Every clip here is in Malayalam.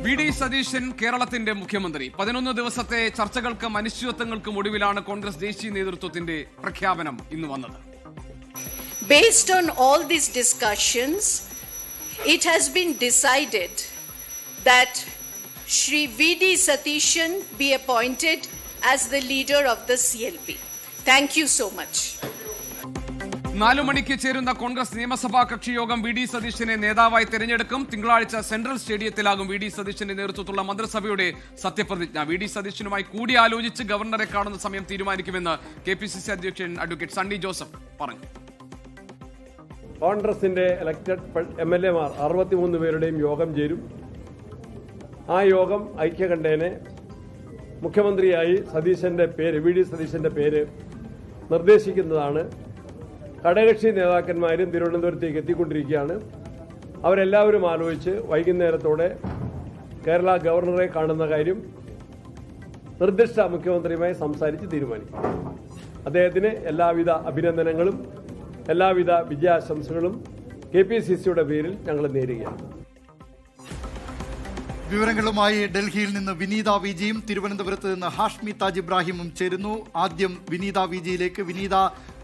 വി ഡി സതീശൻ കേരളത്തിന്റെ മുഖ്യമന്ത്രി. 11 ദിവസത്തെ ചർച്ചകൾക്കും അനിശ്ചിതത്വങ്ങൾക്കും ഒടുവിലാണ് കോൺഗ്രസ് ദേശീയ നേതൃത്വത്തിന്റെ പ്രഖ്യാപനം ഇന്ന് വന്നത്. Based on all these discussions, it has been decided that Shri V.D. Satishan be appointed as the leader of the CLP. Thank you so much. 4 മണിക്ക് ചേരുന്ന കോൺഗ്രസ് നിയമസഭാ കക്ഷി യോഗം വി ഡി സതീശനെ നേതാവായി തെരഞ്ഞെടുക്കും. തിങ്കളാഴ്ച സെൻട്രൽ സ്റ്റേഡിയത്തിലാകും വി ഡി സതീശന്റെ നേതൃത്വത്തിലുള്ള മന്ത്രിസഭയുടെ സത്യപ്രതിജ്ഞ. വി ഡി സതീശനുമായി കൂടിയാലോചിച്ച് ഗവർണറെ കാണുന്ന സമയം തീരുമാനിക്കുമെന്ന് KPCC അധ്യക്ഷൻ അഡ്വക്കേറ്റ് സണ്ണി ജോസഫ് പറഞ്ഞു. കോൺഗ്രസിന്റെ ഇലക്ടഡ് MLA-മാർ 63 പേരുടെയും യോഗം ചേരും. ആ യോഗം ഐക്യകണ്ഠേന മുഖ്യമന്ത്രിയായി വി ഡി സതീശന്റെ പേര് നിർദ്ദേശിക്കുന്നതാണ്. ഘടകകക്ഷി നേതാക്കന്മാരും തിരുവനന്തപുരത്തേക്ക് എത്തിക്കൊണ്ടിരിക്കുകയാണ്. അവരെല്ലാവരും ആലോചിച്ച് വൈകുന്നേരത്തോടെ കേരള ഗവർണറെ കാണുന്ന കാര്യം നിർദ്ദിഷ്ട മുഖ്യമന്ത്രിയുമായി സംസാരിച്ച് തീരുമാനിക്കും. അദ്ദേഹത്തിന് എല്ലാവിധ അഭിനന്ദനങ്ങളും എല്ലാവിധ വിജയാശംസകളും KPCCയുടെ പേരിൽ ഞങ്ങൾ നേരുകയാണ്. വിവരങ്ങളുമായി ഡൽഹിയിൽ നിന്ന് വിനീത വിജിയും തിരുവനന്തപുരത്ത് നിന്ന് ഹാഷ്മി താജ് ഇബ്രാഹിമും ചേരുന്നു. ആദ്യം വിനീത വിജിയിലേക്ക്. വിനീത,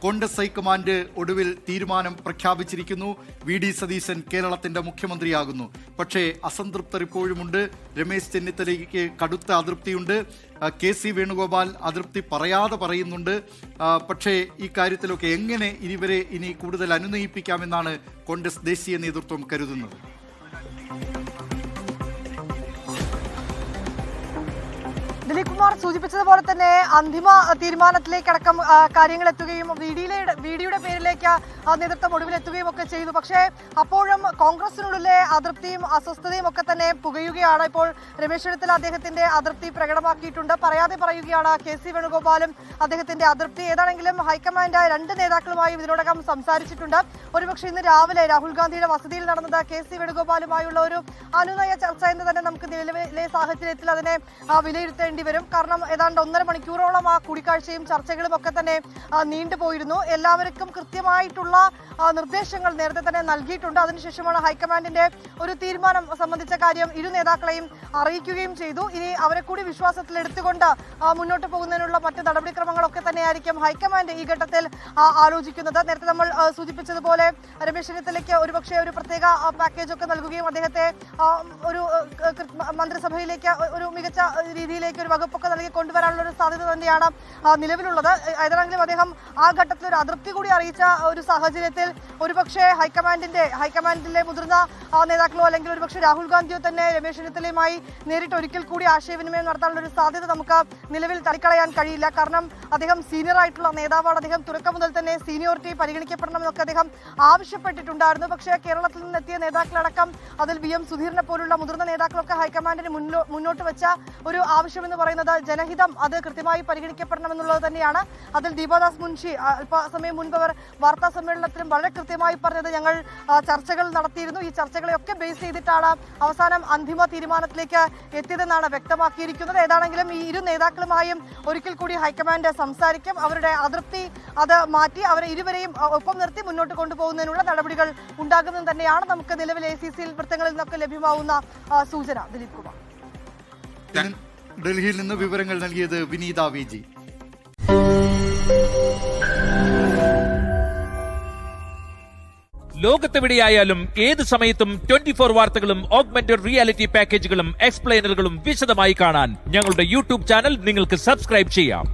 കോൺഗ്രസ് ഹൈക്കമാൻഡ് ഒടുവിൽ തീരുമാനം പ്രഖ്യാപിച്ചിരിക്കുന്നു. വി ഡി സതീശൻ കേരളത്തിന്റെ മുഖ്യമന്ത്രിയാകുന്നു. പക്ഷേ അസംതൃപ്തർ ഇപ്പോഴുമുണ്ട്. രമേശ് ചെന്നിത്തലയ്ക്ക് കടുത്ത അതൃപ്തിയുണ്ട്. KC വേണുഗോപാൽ അതൃപ്തി പറയാതെ പറയുന്നുണ്ട്. പക്ഷേ ഈ കാര്യത്തിലൊക്കെ എങ്ങനെ ഇവരെ ഇനി കൂടുതൽ അനുനയിപ്പിക്കാമെന്നാണ് കോൺഗ്രസ് ദേശീയ നേതൃത്വം കരുതുന്നത്? ദിലീപ് കുമാർ സൂചിപ്പിച്ചതുപോലെ തന്നെ അന്തിമ തീരുമാനത്തിലേക്കടക്കം കാര്യങ്ങൾ എത്തുകയും വിഡിയുടെ പേരിലേക്ക് നേതൃത്വം ഒടുവിലെത്തുകയും ഒക്കെ ചെയ്തു. പക്ഷേ അപ്പോഴും കോൺഗ്രസിനുള്ളിലെ അതൃപ്തിയും അസ്വസ്ഥതയും ഒക്കെ തന്നെ പുകയുകയാണ്. ഇപ്പോൾ രമേശ് ചെന്നിത്തല അദ്ദേഹത്തിന്റെ അതൃപ്തി പ്രകടമാക്കിയിട്ടുണ്ട്. പറയാതെ പറയുകയാണ് KC വേണുഗോപാലും അദ്ദേഹത്തിന്റെ അതൃപ്തി. ഏതാണെങ്കിലും ഹൈക്കമാൻഡ് 2 നേതാക്കളുമായും ഇതിനോടകം സംസാരിച്ചിട്ടുണ്ട്. ഒരുപക്ഷെ ഇന്ന് രാവിലെ രാഹുൽ ഗാന്ധിയുടെ വസതിയിൽ നടന്നത് KC വേണുഗോപാലുമായുള്ള ഒരു അനുനയ ചർച്ച എന്ന് തന്നെ നമുക്ക് നിലവിലെ സാഹചര്യത്തിൽ അതിനെ വിലയിരുത്തേണ്ടി വരും. കാരണം ഏതാണ്ട് 1.5 മണിക്കൂറോളം ആ കൂടിക്കാഴ്ചയും ചർച്ചകളും ഒക്കെ തന്നെ നീണ്ടുപോയിരുന്നു. എല്ലാവർക്കും കൃത്യമായിട്ടുള്ള നിർദ്ദേശങ്ങൾ നേരത്തെ തന്നെ നൽകിയിട്ടുണ്ട്. അതിനുശേഷമാണ് ഹൈക്കമാൻഡിന്റെ ഒരു തീരുമാനം സംബന്ധിച്ച കാര്യം ഇരു നേതാക്കളെയും അറിയിക്കുകയും ചെയ്തു. ഇനി അവരെ കൂടി വിശ്വാസത്തിലെടുത്തുകൊണ്ട് മുന്നോട്ട് പോകുന്നതിനുള്ള മറ്റ് നടപടിക്രമങ്ങളൊക്കെ തന്നെയായിരിക്കും ഹൈക്കമാൻഡ് ഈ ഘട്ടത്തിൽ ആലോചിക്കുന്നത്. നേരത്തെ നമ്മൾ സൂചിപ്പിച്ചതുപോലെ രമേശ് ചെന്നിത്തലയ്ക്ക് ഒരുപക്ഷെ ഒരു പ്രത്യേക പാക്കേജ് ഒക്കെ നൽകുകയും അദ്ദേഹത്തെ ഒരു മന്ത്രിസഭയിലേക്ക് ഒരു മികച്ച രീതിയിലേക്ക് ഒരു വകുപ്പൊക്കെ നൽകി കൊണ്ടുവരാനുള്ള ഒരു സാധ്യത തന്നെയാണ് നിലവിലുള്ളത്. ഏതാണെങ്കിലും അദ്ദേഹം ആ ഘട്ടത്തിൽ ഒരു അതൃപ്തി കൂടി അറിയിച്ച ഒരു സാഹചര്യത്തിൽ ഒരുപക്ഷെ ഹൈക്കമാൻഡിലെ മുതിർന്ന നേതാക്കളോ അല്ലെങ്കിൽ ഒരുപക്ഷെ രാഹുൽ ഗാന്ധിയോ തന്നെ രമേശ് ചെന്നിത്തലയുമായി നേരിട്ട് ഒരിക്കൽ കൂടി ആശയവിനിമയം നടത്താനുള്ള ഒരു സാധ്യത നമുക്ക് നിലവിൽ തള്ളിക്കളയാൻ കഴിയില്ല. കാരണം അദ്ദേഹം സീനിയർ ആയിട്ടുള്ള നേതാവാണ്. അദ്ദേഹം തുടക്കം മുതൽ തന്നെ സീനിയോറിറ്റി പരിഗണിക്കപ്പെടണമെന്നൊക്കെ അദ്ദേഹം ആവശ്യപ്പെട്ടിട്ടുണ്ടായിരുന്നു. പക്ഷേ കേരളത്തിൽ നിന്നെത്തിയ നേതാക്കളടക്കം അതിൽ VM സുധീറിനെ പോലുള്ള മുതിർന്ന നേതാക്കളൊക്കെ ഹൈക്കമാൻഡിന് മുന്നോട്ട് വെച്ച ഒരു ആവശ്യമെന്ന് പറയുന്നത് ജനഹിതം അത് കൃത്യമായി പരിഗണിക്കപ്പെടണമെന്നുള്ളത് തന്നെയാണ്. അതിൽ ദീപാദാസ് മുൻഷി അല്പസമയം മുൻപ് അവർ വാർത്താ സമ്മേളനത്തിലും വളരെ കൃത്യമായി പറഞ്ഞത് ഞങ്ങൾ ചർച്ചകൾ നടത്തിയിരുന്നു. ഈ ചർച്ചകളെയൊക്കെ ബേസ് ചെയ്തിട്ടാണ് അവസാനം അന്തിമ തീരുമാനത്തിലേക്ക് എത്തിയതെന്നാണ് വ്യക്തമാക്കിയിരിക്കുന്നത്. ഏതാണെങ്കിലും ഈ ഇരു നേതാക്കളുമായും ഒരിക്കൽ കൂടി ഹൈക്കമാൻഡ് സംസാരിക്കും. അവരുടെ അതൃപ്തി അത് മാറ്റി അവരെ ഇരുവരെയും ഒപ്പം നിർത്തി മുന്നോട്ട് കൊണ്ടുപോകുന്നതിനുള്ള നടപടികൾ ഉണ്ടാകുന്നത് തന്നെയാണ് നമുക്ക് നിലവിൽ ACC വൃത്തങ്ങളിൽ നിന്നൊക്കെ ലഭ്യമാവുന്ന സൂചന. ദിലീപ് കുമാർ, ഡൽഹിയിൽ നിന്ന് വിവരങ്ങൾ നൽകിയത് വിനീത വിജി. ലോകത്തെവിടെയായാലും ഏത് സമയത്തും 24 വാർത്തകളും ഓഗ്മെന്റഡ് റിയാലിറ്റി പാക്കേജുകളും എക്സ്പ്ലെയിനറുകളും വിശദമായി കാണാൻ ഞങ്ങളുടെ YouTube ചാനൽ നിങ്ങൾക്ക് സബ്സ്ക്രൈബ് ചെയ്യാം.